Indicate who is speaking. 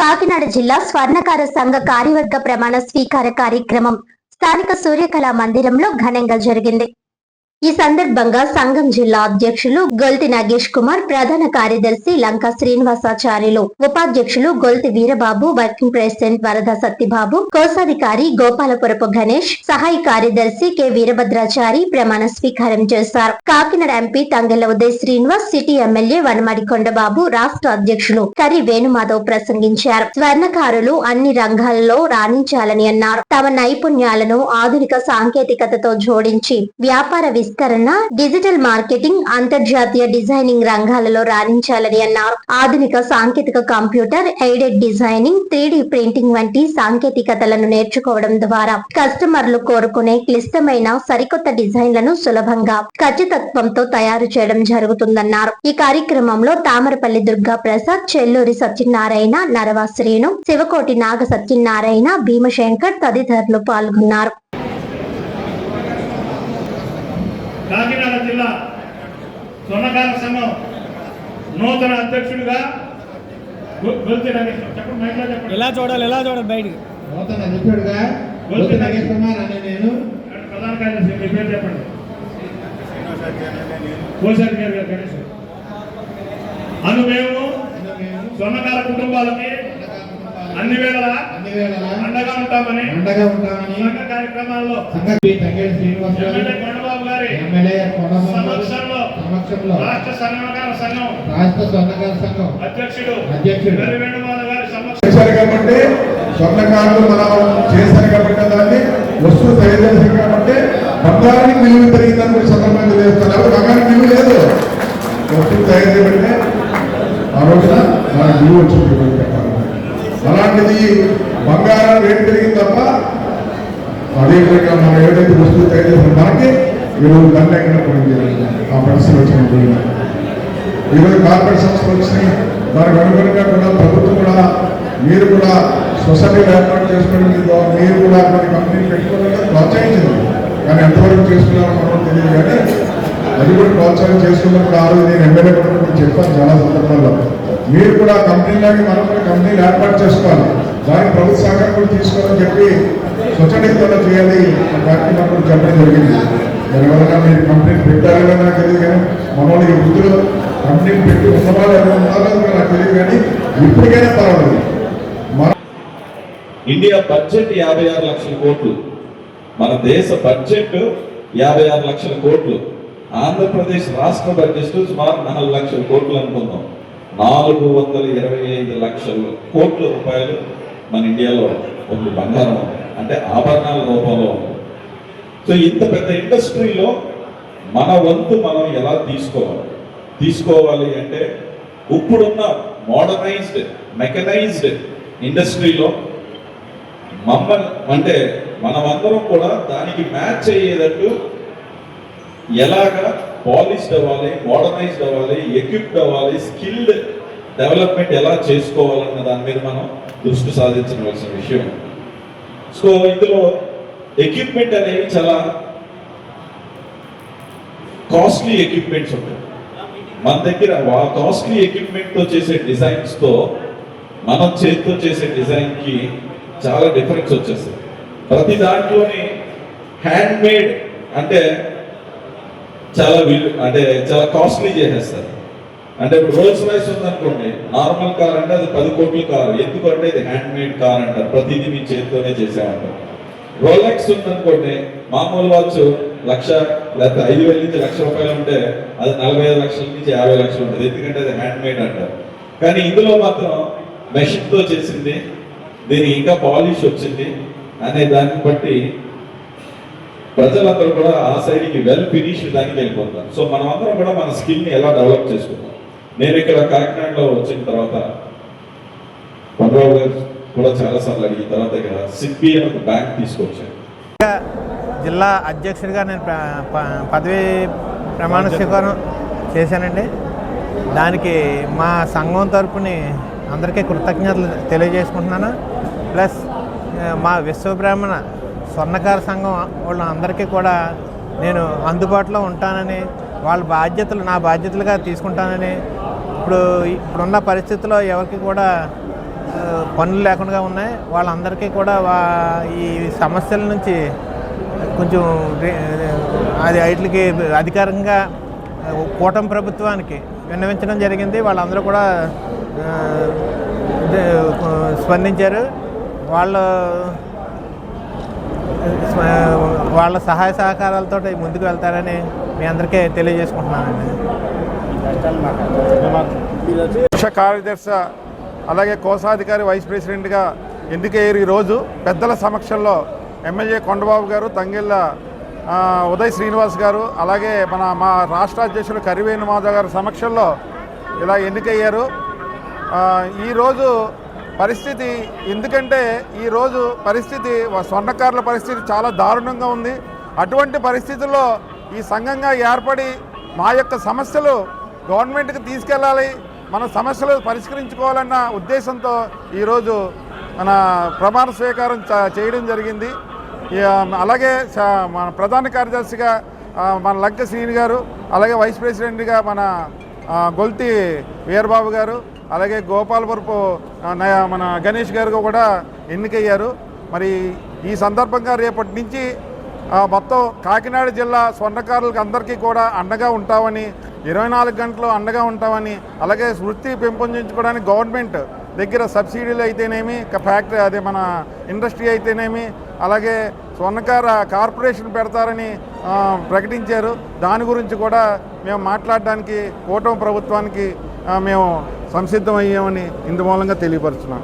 Speaker 1: కాకినాడ జిల్లా స్వర్ణకార సంఘ కార్యవర్గ ప్రమాణ స్వీకార కార్యక్రమం స్థానిక సూర్యకళా మందిరంలో ఘనంగా జరిగింది. ఈ సందర్భంగా సంఘం జిల్లా అధ్యక్షులు గొల్తి నాగేష్ కుమార్, ప్రధాన కార్యదర్శి లంకా శ్రీనివాసాచార్యులు, ఉపాధ్యక్షులు గొల్తి వీరబాబు, వర్కింగ్ ప్రెసిడెంట్ వరద సత్యబాబు, కోశాధికారి గోపాలపురపు గణేష్, సహాయ కార్యదర్శి కె వీరభద్రాచారి ప్రమాణ స్వీకారం చేశారు. Kakinada MP Tangella Uday Srinivas, city MLA Vanamadi Kondababu, రాష్ట్ర అధ్యక్షులు కరి వేణుమాధవ్ ప్రసంగించారు. స్వర్ణకారులు అన్ని రంగాల్లో రాణించాలని అన్నారు. తమ నైపుణ్యాలను ఆధునిక సాంకేతికతతో జోడించి వ్యాపార విస్తరణ, డిజిటల్ మార్కెటింగ్, అంతర్జాతీయ డిజైనింగ్ రంగాలలో రాణించాలని అన్నారు. ఆధునిక సాంకేతిక computer aided designing, 3D printing వంటి సాంకేతికతలను నేర్చుకోవడం ద్వారా కస్టమర్లు కోరుకునే క్లిష్టమైన సరికొత్త డిజైన్లను సులభంగా, ఖచ్చితత్వంతో తయారు చేయడం జరుగుతుందన్నారు. ఈ కార్యక్రమంలో తామరపల్లి దుర్గా ప్రసాద్, చెల్లూరి సత్యనారాయణ, నరవా శ్రీను, శివకోటి నాగ సత్యనారాయణ, భీమశంకర్ తదితరులు పాల్గొన్నారు.
Speaker 2: కాకినాడ జిల్లా స్వర్ణకార సంఘం నూతన అధ్యక్షుడిగా
Speaker 3: ఎలా చూడాలి బయటికి
Speaker 4: నూతన అధ్యక్షుడిగా గొల్తి నాగేష్ కుమార్ అనే నేను,
Speaker 2: ప్రధాన కార్యదర్శి మీ పేరు చెప్పండి. కోశాధికారి గారు గణేష్ అను మేము స్వర్ణకార కుటుంబాలకి అన్ని వేళలా అండగా ఉంటామని సంఘ కార్యక్రమాల్లో ఎమ్మెల్యే కొండబాబు గారి సమక్షంలో రాష్ట్ర స్వర్ణకార సంఘం అధ్యక్షుడు కరి వేణుమాధవ్ గారి
Speaker 5: సమక్షంలో కాబట్టి స్వర్ణకారులు మనం చేశారు కాబట్టి దాన్ని వస్తువు తయారు చేశారు కాబట్టి బంగారానికి విలువ పెరిగిందని కూడా సందర్భంగా చేస్తారు. ఎవరు బంగారానికి విలువ లేదు, వస్తువు తయారు చేయబడితే ఆ రోజున మనకు విలువ వచ్చింది. అలాంటిది బంగారం రేటు పెరిగింది తప్ప అదే విధంగా మనం ఏదైతే వస్తువు తయారు చేసిన మనకి ఈరోజు దండగా పడింది. ఆ పరిస్థితి వచ్చినప్పుడు ఈరోజు కార్పొరేట్ సంస్థలు వచ్చినాయి. దానికి అనుగుణంగా కూడా ప్రభుత్వం కూడా మీరు కూడా సొసైటీలు ఏర్పాటు చేసుకోవడం, మీరు కూడా కొన్ని కంపెనీలు పెట్టుకోవడం ప్రోత్సహించింది. కానీ ఎంతవరకు చేసుకున్నారో మనం తెలియదు. కానీ అది కూడా ప్రోత్సాహం చేసుకున్నప్పుడు ఆ రోజు నేను ఎమ్మెల్యే కూడా చెప్పాను చాలా సందర్భాల్లో, మీరు కూడా కంపెనీలాగే మనం కూడా కంపెనీలు ఏర్పాటు చేసుకోవాలి, దానికి ప్రభుత్వ సహకారం కూడా తీసుకోవాలని చెప్పి స్వచ్ఛందంగా చేయాలి కార్యక్రమం కూడా చెప్పడం జరిగింది. దానివల్ల మీరు కంపెనీ పెట్టారని నాకు తెలియదు. కానీ మన వాళ్ళు ఈ వృత్తిలో కంపెనీలు పెట్టి ఉన్నవాళ్ళు ఎవరు ఉన్నారో నాకు తెలియదు. కానీ ఇప్పటికైనా పర్వాలేదు.
Speaker 6: ఇండియా బడ్జెట్ 56 లక్షల కోట్లు, మన దేశ బడ్జెట్ 56 లక్షల కోట్లు. ఆంధ్రప్రదేశ్ రాష్ట్ర బడ్జెట్ సుమారు 4 లక్షల కోట్లు అనుకుందాం. 425 లక్షల కోట్ల రూపాయలు మన ఇండియాలో ఉంది బంగారం, అంటే ఆభరణాల రూపంలో ఉంది. సో ఇంత పెద్ద ఇండస్ట్రీలో మన వంతు మనం ఎలా తీసుకోవాలి అంటే ఇప్పుడున్న మోడర్నైజ్డ్ మెకనైజ్డ్ ఇండస్ట్రీలో అంటే మనమందరం కూడా దానికి మ్యాచ్ అయ్యేటట్టు ఎలాగా పాలిష్డ్ అవ్వాలి, మోడర్నైజ్డ్ అవ్వాలి, ఎక్విప్డ్ అవ్వాలి, స్కిల్డ్ డెవలప్మెంట్ ఎలా చేసుకోవాలన్న దాని మీద మనం దృష్టి సాధించవలసిన విషయం. సో ఇందులో ఎక్విప్మెంట్ అనేవి చాలా కాస్ట్లీ ఎక్విప్మెంట్స్ ఉంటాయి. మన దగ్గర కాస్ట్లీ ఎక్విప్మెంట్తో చేసే డిజైన్స్తో మనం చేతితో చేసే డిజైన్కి చాలా డిఫరెన్స్ వచ్చేస్తుంది. ప్రతి దాంట్లోని హ్యాండ్ మేడ్ అంటే చాలా కాస్ట్లీ చేసేస్తారు. అంటే ఇప్పుడు రోల్స్ రాయ్స్ ఉందనుకోండి, నార్మల్ కార్ అంటే అది 10 కోట్ల కారు, ఎందుకంటే ఇది హ్యాండ్ మేడ్ కార్ అంటారు, ప్రతిదీ మీ చేతితోనే చేసామంటారు. రోలెక్స్ ఉందనుకోండి, మామూలు వాచ్ 1,00,000 లేకపోతే 5,000 నుంచి 1,00,000 రూపాయలు ఉంటే అది 45 లక్షల నుంచి 50 లక్షలు ఉంటుంది, ఎందుకంటే అది హ్యాండ్ మేడ్ అంటారు. కానీ ఇందులో మాత్రం మెషిన్తో చేసింది, దీనికి ఇంకా పాలిష్ వచ్చింది అనే దాన్ని బట్టి ప్రజలందరూ కూడా ఆ సైడ్కి వెల్ ఫినిష్ దానికి వెళ్ళిపోతారు. సో మనం అందరం కూడా మన స్కిల్ని ఎలా డెవలప్ చేసుకుంటాం. నేను ఇక్కడ కాకినాడలో వచ్చిన తర్వాత చంద్రబాబు గారు కూడా చాలాసార్లు అడిగిన తర్వాత ఇక్కడ సిప్పి అని ఒక బ్యాంక్ తీసుకొచ్చాను.
Speaker 3: జిల్లా అధ్యక్షుడిగా నేను పదవి ప్రమాణ స్వీకారం చేశానండి. దానికి మా సంఘం తరపుని అందరికీ కృతజ్ఞతలు తెలియజేసుకుంటున్నాను. ప్లస్ మా విశ్వబ్రాహ్మణ స్వర్ణకార సంఘం వాళ్ళందరికీ కూడా నేను అందుబాటులో ఉంటానని, వాళ్ళ బాధ్యతలు నా బాధ్యతలుగా తీసుకుంటానని, ఇప్పుడున్న పరిస్థితుల్లో ఎవరికి కూడా పనులు లేకుండా ఉన్నాయి. వాళ్ళందరికీ కూడా ఈ సమస్యల నుంచి కొంచెం అది వాటికి అధికారికంగా కూటమి ప్రభుత్వానికి విన్నవించడం జరిగింది. వాళ్ళందరూ కూడా స్పందించారు. వాళ్ళ సహాయ సహకారాలతో ముందుకు వెళ్తారని మీ అందరికీ తెలియజేసుకుంటున్నానండి.
Speaker 5: ముఖ్య కార్యదర్శి అలాగే కోశాధికారి వైస్ ప్రెసిడెంట్గా ఎన్నికయ్యారు. ఈరోజు పెద్దల సమక్షంలో ఎమ్మెల్యే కొండబాబు గారు, తంగెళ్ళ ఉదయ్ శ్రీనివాస్ గారు, అలాగే మా రాష్ట్ర అధ్యక్షులు కరివేణు మాధవ్ గారి సమక్షంలో ఇలా ఎన్నికయ్యారు. ఈరోజు పరిస్థితి ఎందుకంటే ఈరోజు పరిస్థితి స్వర్ణకారుల పరిస్థితి చాలా దారుణంగా ఉంది. అటువంటి పరిస్థితుల్లో ఈ సంఘంగా ఏర్పడి మా యొక్క సమస్యలు గవర్నమెంట్కి తీసుకెళ్ళాలి, మన సమస్యలు పరిష్కరించుకోవాలన్న ఉద్దేశంతో ఈరోజు మన ప్రమాణ స్వీకారం చేయడం జరిగింది. అలాగే మన ప్రధాన కార్యదర్శిగా మన లంక శ్రీని గారు, అలాగే వైస్ ప్రెసిడెంట్గా మన గొల్తి వీరబాబు గారు, అలాగే గోపాలపురపు మన గణేష్ గారు కూడా ఎన్నికయ్యారు. మరి ఈ సందర్భంగా రేపటి నుంచి మొత్తం కాకినాడ జిల్లా స్వర్ణకారులకు అందరికీ కూడా అండగా ఉంటామని, 24 గంటలు అండగా ఉంటామని, అలాగే వృత్తి పెంపొందించుకోవడానికి గవర్నమెంట్ దగ్గర సబ్సిడీలు అయితేనేమి, ఫ్యాక్టరీ అదే మన ఇండస్ట్రీ అయితేనేమి, అలాగే స్వర్ణకార కార్పొరేషన్ పెడతారని ప్రకటించారు. దాని గురించి కూడా మేము మాట్లాడడానికి కూటమి ప్రభుత్వానికి మేము సంసిద్ధమయ్యామని ఇందు మూలంగా తెలియపరుస్తున్నాం.